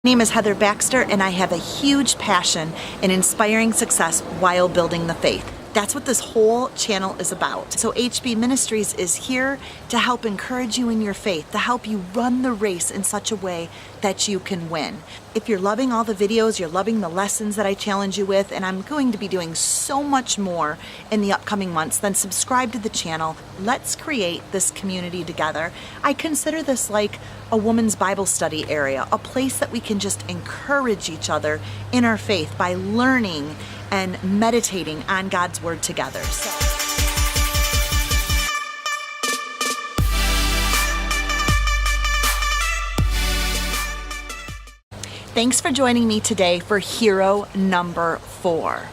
My name is Heather Baxter, and I have a huge passion in inspiring success while building the faith. That's what this whole channel is about. So HB Ministries is here to help encourage you in your faith, to help you run the race in such a way that you can win. If you're loving all the videos, you're loving the lessons that I challenge you with, and I'm going to be doing so much more in the upcoming months, then subscribe to the channel. Let's create this community together. I consider this like a woman's Bible study area, a place that we can just encourage each other in our faith by learning and meditating on God's Word together. Thanks for joining me today for hero number 4.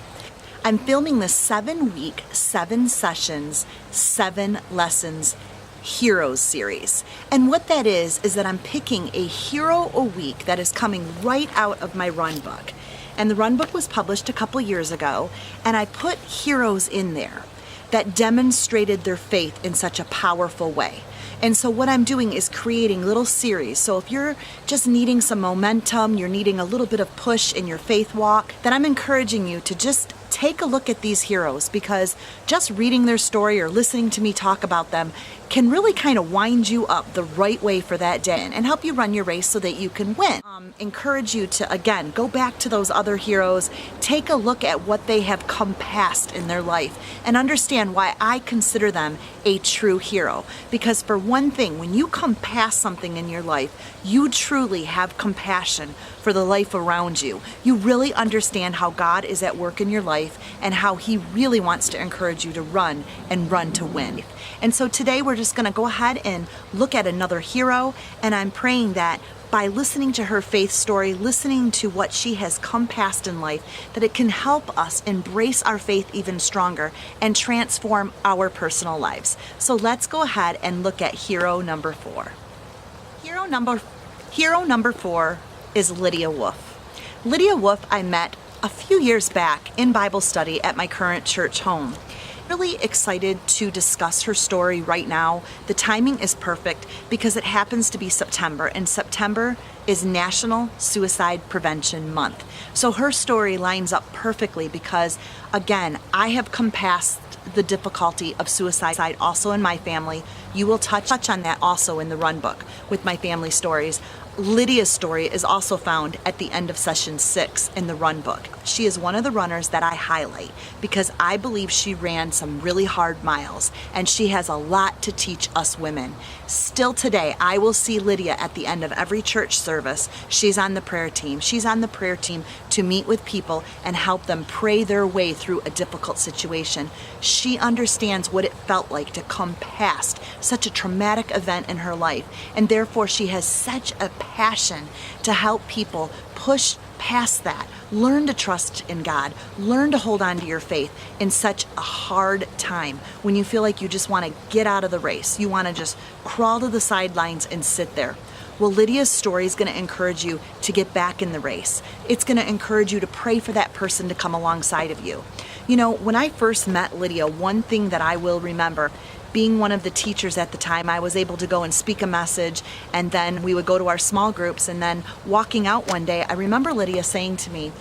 I'm filming the 7-week, 7 sessions, 7 lessons Heroes series. And what that is that I'm picking a hero a week that is coming right out of my run book. And the run book was published a couple years ago, and I put heroes in there that demonstrated their faith in such a powerful way. And so what I'm doing is creating little series. So if you're just needing some momentum, you're needing a little bit of push in your faith walk, then I'm encouraging you to just take a look at these heroes, because just reading their story or listening to me talk about them can really kind of wind you up the right way for that day and help you run your race so that you can win. Encourage you to, again, go back to those other heroes, take a look at what they have come past in their life, and understand why I consider them a true hero. Because for one thing, when you come past something in your life, you truly have compassion for the life around you. You really understand how God is at work in your life and how He really wants to encourage you to run and run to win. And so today we're just going to go ahead and look at another hero, and I'm praying that by listening to her faith story, listening to what she has come past in life, that it can help us embrace our faith even stronger and transform our personal lives. So let's go ahead and look at hero number 4. Hero number 4 is Lidia Wolf. Lidia Wolf I met a few years back in Bible study at my current church home. Really excited to discuss her story right now. The timing is perfect because it happens to be September, and September is National Suicide Prevention Month. So her story lines up perfectly because, again, I have come past the difficulty of suicide also in my family. You will touch on that also in the run book with my family stories. Lydia's story is also found at the end of session 6 in the run book. She is one of the runners that I highlight because I believe she ran some really hard miles, and she has a lot to teach us women. Still today, I will see Lydia at the end of every church service. She's on the prayer team. She's on the prayer team to meet with people and help them pray their way through a difficult situation. She understands what it felt like to come past such a traumatic event in her life, and therefore she has such a passion to help people push past that, learn to trust in God, learn to hold on to your faith in such a hard time when you feel like you just want to get out of the race. You want to just crawl to the sidelines and sit there. Well, Lydia's story is going to encourage you to get back in the race. It's going to encourage you to pray for that person to come alongside of you. You know, when I first met Lydia, one thing that I will remember, being one of the teachers at the time, I was able to go and speak a message, and then we would go to our small groups, and then walking out one day, I remember Lydia saying to me,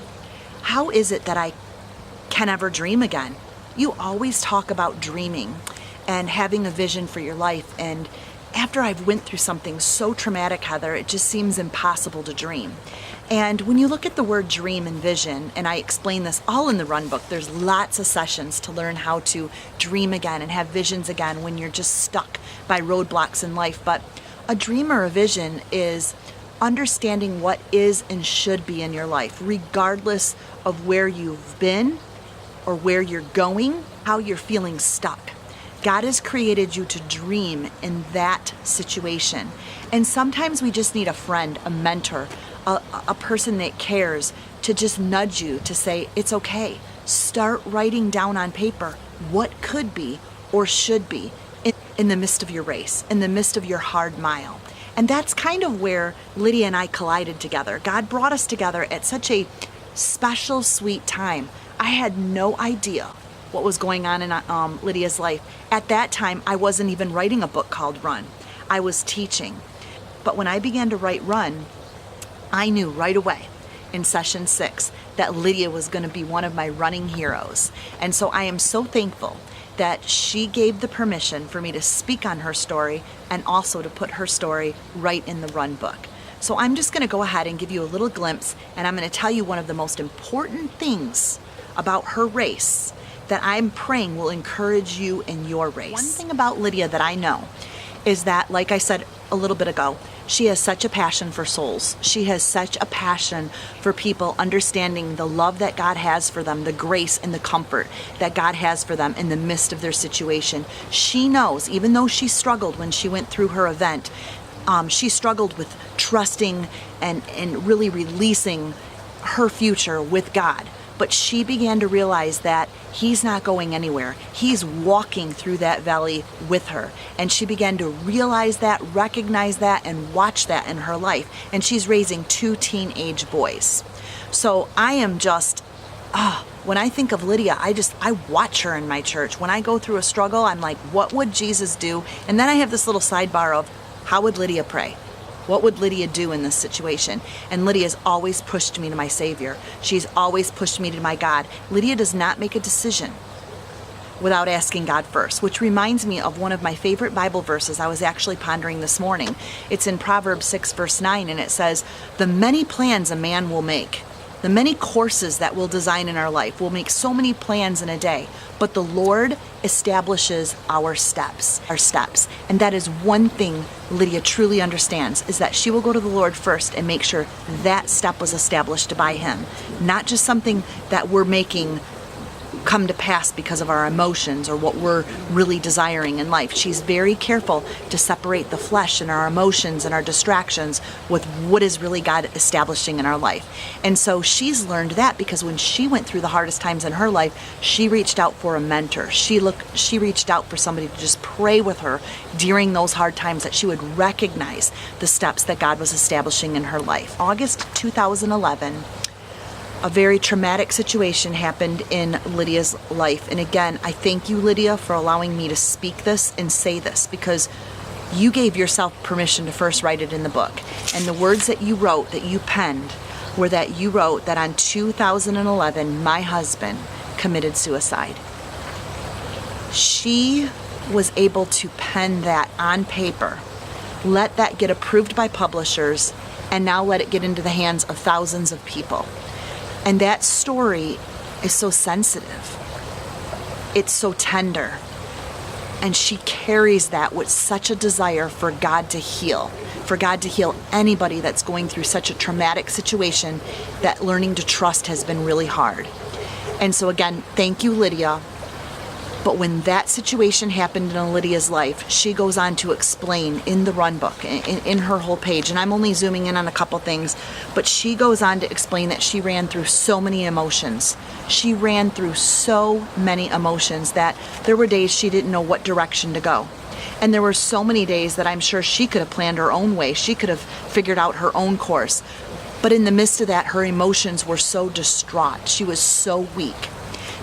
"How is it that I can ever dream again? You always talk about dreaming and having a vision for your life, and after I've went through something so traumatic, Heather, it just seems impossible to dream." And when you look at the word dream and vision, and I explain this all in the run book, there's lots of sessions to learn how to dream again and have visions again when you're just stuck by roadblocks in life. But a dream or a vision is understanding what is and should be in your life, regardless of where you've been or where you're going, how you're feeling stuck. God has created you to dream in that situation. And sometimes we just need a friend, a mentor, a person that cares to just nudge you to say, it's okay. Start writing down on paper what could be or should be in the midst of your race, in the midst of your hard mile. And that's kind of where Lydia and I collided together. God brought us together at such a special, sweet time. I had no idea what was going on in Lydia's life. At that time, I wasn't even writing a book called Run. I was teaching. But when I began to write Run, I knew right away in session 6 that Lidia was going to be one of my running heroes. And so I am so thankful that she gave the permission for me to speak on her story and also to put her story right in the run book. So I'm just going to go ahead and give you a little glimpse, and I'm going to tell you one of the most important things about her race that I'm praying will encourage you in your race. One thing about Lidia that I know is that, like I said a little bit ago, she has such a passion for souls. She has such a passion for people understanding the love that God has for them, the grace and the comfort that God has for them in the midst of their situation. She knows, even though she struggled when she went through her event, she struggled with trusting and really releasing her future with God. But she began to realize that he's not going anywhere. He's walking through that valley with her. And she began to realize that, recognize that, and watch that in her life. And she's raising 2 teenage boys. So I am just, when I think of Lidia, I watch her in my church. When I go through a struggle, I'm like, what would Jesus do? And then I have this little sidebar of, how would Lidia pray? What would Lidia do in this situation? And Lydia's always pushed me to my Savior. She's always pushed me to my God. Lidia does not make a decision without asking God first, which reminds me of one of my favorite Bible verses I was actually pondering this morning. It's in Proverbs 6, verse 9, and it says, "The many plans a man will make, the many courses that we'll design in our life, we'll make so many plans in a day, but the Lord establishes our steps. And that is one thing Lidia truly understands, is that she will go to the Lord first and make sure that step was established by him. Not just something that we're making come to pass because of our emotions or what we're really desiring in life. She's very careful to separate the flesh and our emotions and our distractions with what is really God establishing in our life. And so she's learned that because when she went through the hardest times in her life, she reached out for a mentor. She reached out for somebody to just pray with her during those hard times, that she would recognize the steps that God was establishing in her life. August 2011, a very traumatic situation happened in Lidia's life. And again, I thank you, Lidia, for allowing me to speak this and say this, because you gave yourself permission to first write it in the book. And the words that you wrote, that you penned, were that you wrote that on 2011, my husband committed suicide. She was able to pen that on paper, let that get approved by publishers, and now let it get into the hands of thousands of people. And that story is so sensitive. It's so tender. And she carries that with such a desire for God to heal anybody that's going through such a traumatic situation, that learning to trust has been really hard. And so again, thank you, Lidia. But when that situation happened in Lydia's life, she goes on to explain in the run book, in her whole page, and I'm only zooming in on a couple things, but she goes on to explain that she ran through so many emotions. She ran through so many emotions that there were days she didn't know what direction to go. And there were so many days that I'm sure she could have planned her own way. She could have figured out her own course. But in the midst of that, her emotions were so distraught. She was so weak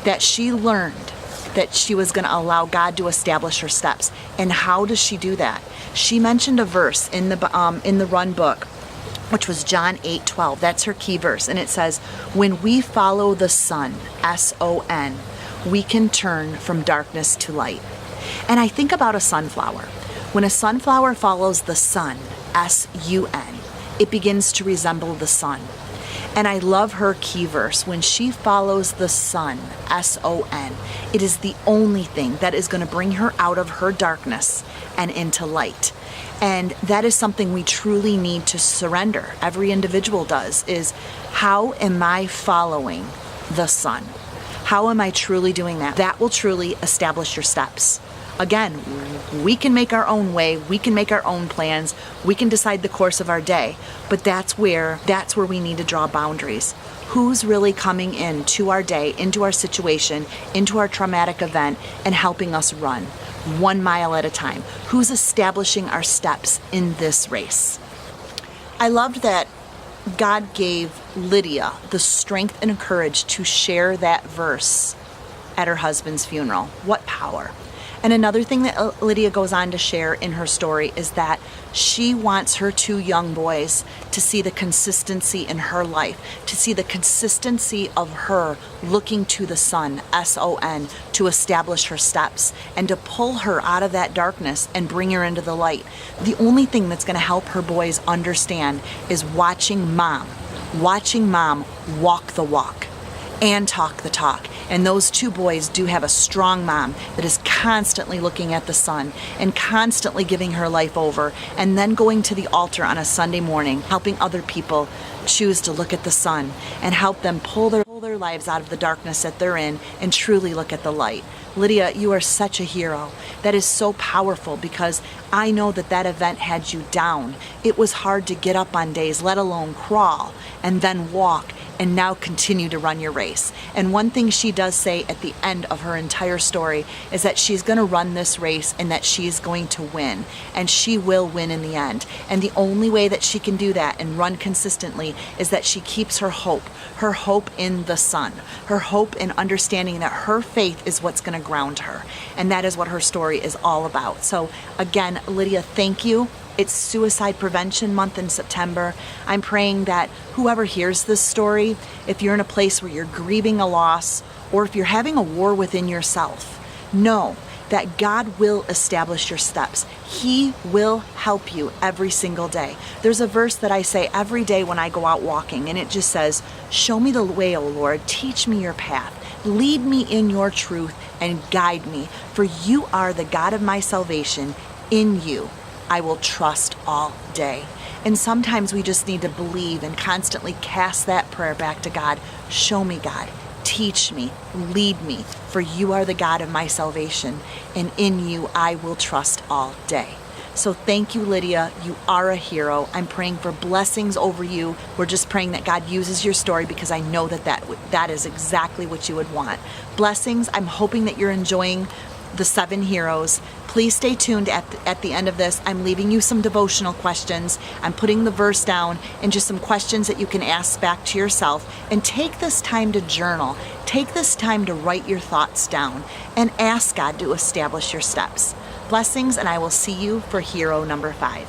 that she learned that she was going to allow God to establish her steps. And how does she do that? She mentioned a verse in the run book, which was John 8:12. That's her key verse. And it says, "When we follow the Son, S-O-N, we can turn from darkness to light." And I think about a sunflower. When a sunflower follows the sun, S-U-N, it begins to resemble the sun. And I love her key verse. When she follows the sun, S-O-N, it is the only thing that is going to bring her out of her darkness and into light. And that is something we truly need to surrender. Every individual does, is how am I following the sun? How am I truly doing that? That will truly establish your steps. Again, we can make our own way, we can make our own plans, we can decide the course of our day, but that's where we need to draw boundaries. Who's really coming into our day, into our situation, into our traumatic event, and helping us run 1 mile at a time? Who's establishing our steps in this race? I loved that God gave Lidia the strength and courage to share that verse at her husband's funeral. What power! And another thing that Lidia goes on to share in her story is that She wants her two young boys to see the consistency in her life, to see the consistency of her looking to the sun, S-O-N, to establish her steps and to pull her out of that darkness and bring her into the light. The only thing that's going to help her boys understand is watching mom walk the walk and talk the talk. And those two boys do have a strong mom that is constantly looking at the sun and constantly giving her life over, and then going to the altar on a Sunday morning, helping other people choose to look at the sun and help them pull their lives out of the darkness that they're in and truly look at the light. Lydia, you are such a hero. That is so powerful, because I know that event had you down. It was hard to get up on days, let alone crawl, and then walk, and now continue to run your race. And one thing she does say at the end of her entire story is that she's going to run this race and that she's going to win. And she will win in the end. And the only way that she can do that and run consistently is that she keeps her hope in the sun, her hope in understanding that her faith is what's going to ground her. And that is what her story is all about. So again, Lydia, thank you. It's Suicide Prevention Month in September. I'm praying that whoever hears this story, if you're in a place where you're grieving a loss, or if you're having a war within yourself, know that God will establish your steps. He will help you every single day. There's a verse that I say every day when I go out walking, and it just says, "Show me the way, O Lord, teach me your path. Lead me in your truth and guide me, for you are the God of my salvation. In you I will trust all day." And sometimes we just need to believe and constantly cast that prayer back to God. Show me, God. Teach me. Lead me. For you are the God of my salvation. And in you I will trust all day. So thank you, Lydia. You are a hero. I'm praying for blessings over you. We're just praying that God uses your story, because I know that is exactly what you would want. Blessings. I'm hoping that you're enjoying the 7 heroes. Please stay tuned at the end of this. I'm leaving you some devotional questions. I'm putting the verse down and just some questions that you can ask back to yourself. And take this time to journal. Take this time to write your thoughts down and ask God to establish your steps. Blessings, and I will see you for hero number 5.